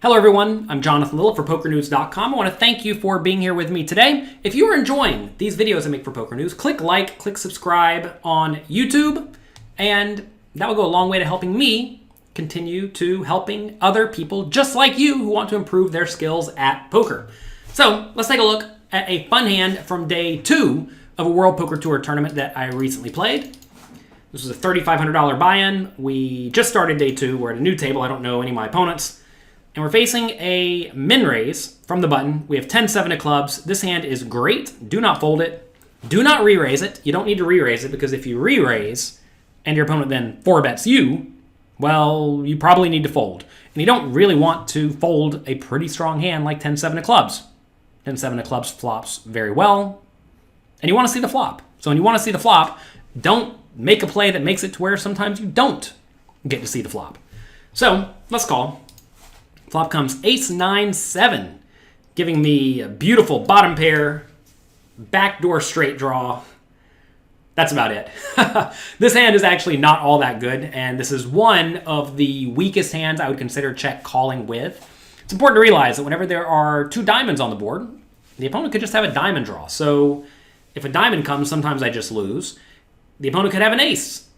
Hello everyone, I'm Jonathan Little for PokerNews.com. I want to thank you for being here with me today. If you are enjoying these videos I make for Poker News, click like, click subscribe on YouTube, and that will go a long way to helping me continue to helping other people just like you who want to improve their skills at poker. So let's take a look at a fun hand from day 2 of a World Poker Tour tournament that I recently played. This was a $3,500 buy-in. We just started day 2. We're at a new table. I don't know any of my opponents. And we're facing a min raise from the button. We have 10-7 of clubs. This hand is great. Do not fold it. Do not re-raise it. You don't need to re-raise it because if you re-raise and your opponent then 4-bets you, well, you probably need to fold. And you don't really want to fold a pretty strong hand like 10-7 of clubs. 10-7 of clubs flops very well. And you want to see the flop. So when you want to see the flop, don't make a play that makes it to where sometimes you don't get to see the flop. So let's call. Flop comes ace-9-7, giving me a beautiful bottom pair, backdoor straight draw. That's about it. This hand is actually not all that good, and this is one of the weakest hands I would consider check calling with. It's important to realize that whenever there are 2 diamonds on the board, the opponent could just have a diamond draw. So if a diamond comes, sometimes I just lose. The opponent could have an ace.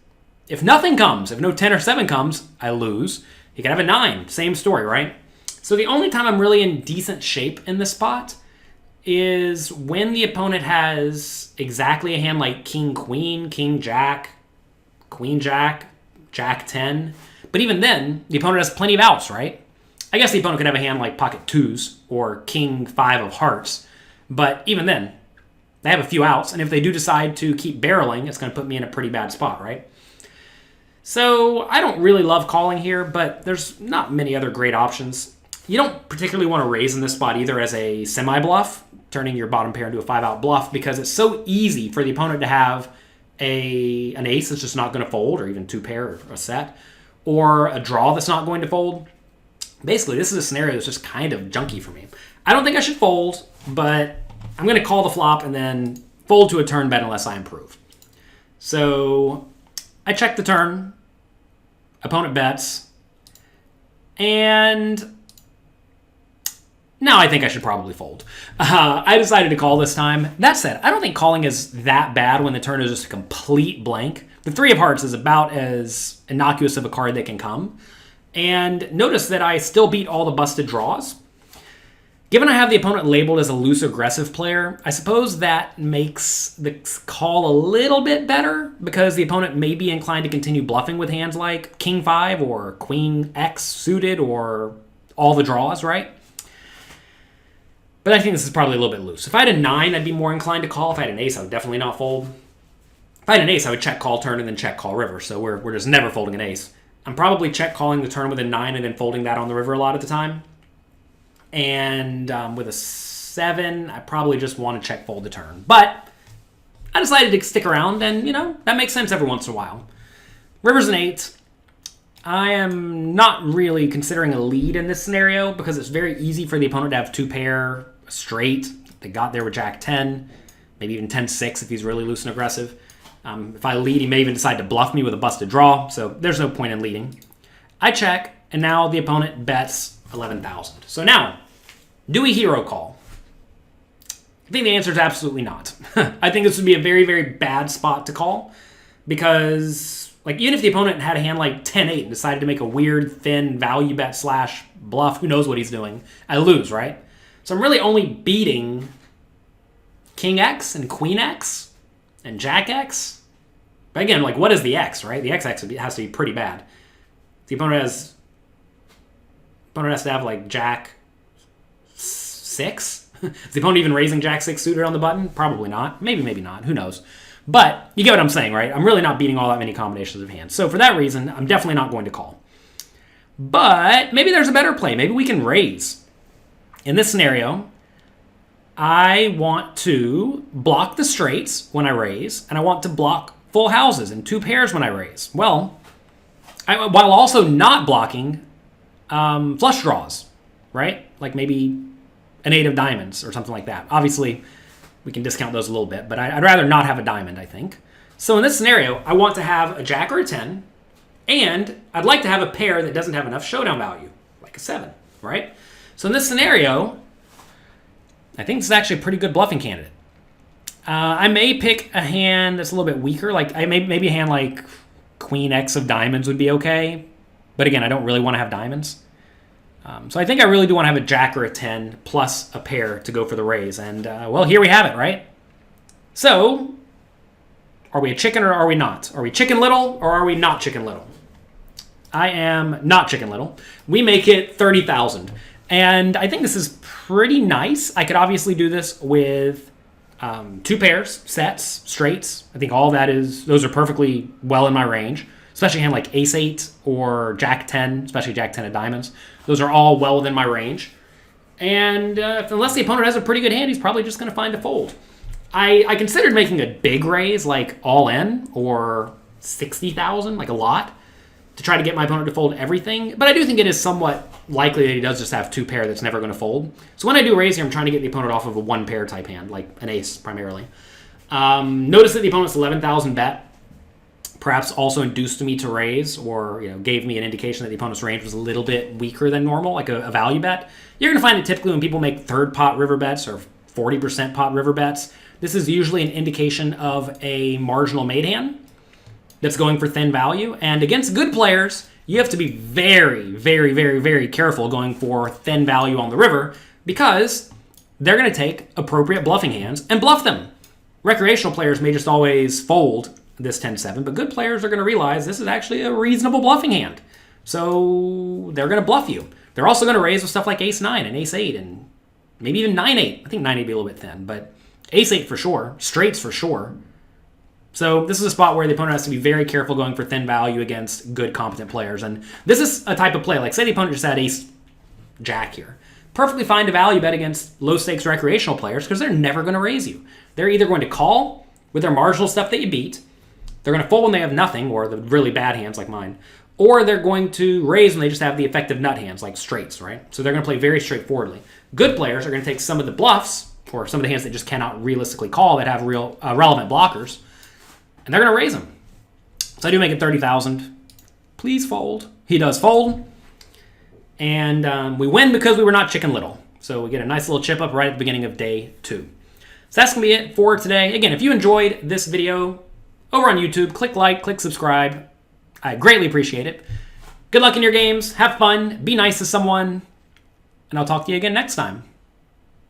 If nothing comes, if no 10 or 7 comes, I lose. He could have a 9. Same story, right? So the only time I'm really in decent shape in this spot is when the opponent has exactly a hand like king-queen, king-jack, queen-jack, jack-10. But even then, the opponent has plenty of outs, right? I guess the opponent could have a hand like pocket 2s or king-5 of hearts. But even then, they have a few outs. And if they do decide to keep barreling, it's going to put me in a pretty bad spot, right? So I don't really love calling here, but there's not many other great options. You don't particularly want to raise in this spot either as a semi-bluff, turning your bottom pair into a 5-out bluff, because it's so easy for the opponent to have an ace that's just not going to fold, or even 2-pair or a set, or a draw that's not going to fold. Basically, this is a scenario that's just kind of junky for me. I don't think I should fold, but I'm going to call the flop and then fold to a turn bet unless I improve. So I check the turn. Opponent bets. And now I think I should probably fold. I decided to call this time. That said, I don't think calling is that bad when the turn is just a complete blank. The 3 of hearts is about as innocuous of a card that can come. And notice that I still beat all the busted draws. Given I have the opponent labeled as a loose aggressive player, I suppose that makes the call a little bit better because the opponent may be inclined to continue bluffing with hands like King 5 or Queen X suited or all the draws, right? But I think this is probably a little bit loose. If I had a 9, I'd be more inclined to call. If I had an ace, I would definitely not fold. If I had an ace, I would check call turn and then check call river. So we're just never folding an ace. I'm probably check calling the turn with a 9 and then folding that on the river a lot of the time. And with a 7, I probably just want to check fold the turn. But I decided to stick around, and, you know, that makes sense every once in a while. River's an 8. I am not really considering a lead in this scenario because it's very easy for the opponent to have 2-pair straight. They got there with Jack 10, maybe even 10-6 if he's really loose and aggressive. If I lead, he may even decide to bluff me with a busted draw, so there's no point in leading. I check, and now the opponent bets 11,000. So now, do we hero call? I think the answer is absolutely not. I think this would be a very, very bad spot to call because, like, even if the opponent had a hand like 10-8 and decided to make a weird, thin value bet slash bluff, who knows what he's doing, I lose, right? So I'm really only beating King X and Queen X and Jack X. But again, like, what is the X, right? The XX has to be pretty bad. The opponent has to have like Jack 6. Is the opponent even raising Jack 6 suited on the button? Probably not. Maybe, maybe not. Who knows? But you get what I'm saying, right? I'm really not beating all that many combinations of hands. So for that reason, I'm definitely not going to call. But maybe there's a better play. Maybe we can raise. In this scenario, I want to block the straights when I raise, and I want to block full houses and 2 pairs when I raise. Well, while also not blocking flush draws, right? Like maybe an 8 of diamonds or something like that. Obviously, we can discount those a little bit, but I'd rather not have a diamond, I think. So in this scenario, I want to have a jack or a 10, and I'd like to have a pair that doesn't have enough showdown value, like a 7. right? So in this scenario, I think this is actually a pretty good bluffing candidate. I may pick a hand that's a little bit weaker. Like maybe a hand like Queen X of diamonds would be okay. But again, I don't really want to have diamonds. So I think I really do want to have a jack or a 10 plus a pair to go for the raise. And, well, here we have it, right? So, are we a chicken or are we not? Are we Chicken Little or are we not Chicken Little? I am not Chicken Little. We make it 30,000. And I think this is pretty nice. I could obviously do this with 2 pairs, sets, straights. I think all that those are perfectly well in my range. Especially a hand like Ace-8 or Jack-10, especially Jack-10 of diamonds. Those are all well within my range. And unless the opponent has a pretty good hand, he's probably just going to find a fold. I considered making a big raise, like all-in, or 60,000, like a lot, to try to get my opponent to fold everything. But I do think it is somewhat likely that he does just have 2 pair that's never going to fold. So when I do raise here, I'm trying to get the opponent off of a 1-pair type hand, like an ace primarily. Notice that the opponent's 11,000 bet. Perhaps also induced me to raise, or gave me an indication that the opponent's range was a little bit weaker than normal, like a value bet. You're going to find it typically when people make third pot river bets or 40% pot river bets. This is usually an indication of a marginal made hand that's going for thin value. And against good players, you have to be very, very, very, very careful going for thin value on the river because they're going to take appropriate bluffing hands and bluff them. Recreational players may just always fold this 10-7, but good players are going to realize this is actually a reasonable bluffing hand. So they're going to bluff you. They're also going to raise with stuff like Ace-9 and Ace-8 and maybe even 9-8. I think 9-8 would be a little bit thin, but Ace-8 for sure. Straights for sure. So this is a spot where the opponent has to be very careful going for thin value against good, competent players. And this is a type of play. Like, say the opponent just had Ace-Jack here. Perfectly fine to value bet against low-stakes recreational players because they're never going to raise you. They're either going to call with their marginal stuff that you beat, they're going to fold when they have nothing, or the really bad hands like mine, or they're going to raise when they just have the effective nut hands like straights, right? So they're going to play very straightforwardly. Good players are going to take some of the bluffs, or some of the hands that just cannot realistically call that have real relevant blockers, and they're going to raise them. So I do make it 30,000. Please fold. He does fold. And we win because we were not Chicken Little. So we get a nice little chip up right at the beginning of day 2. So that's going to be it for today. Again, if you enjoyed this video over on YouTube, click like, click subscribe. I greatly appreciate it. Good luck in your games. Have fun. Be nice to someone. And I'll talk to you again next time.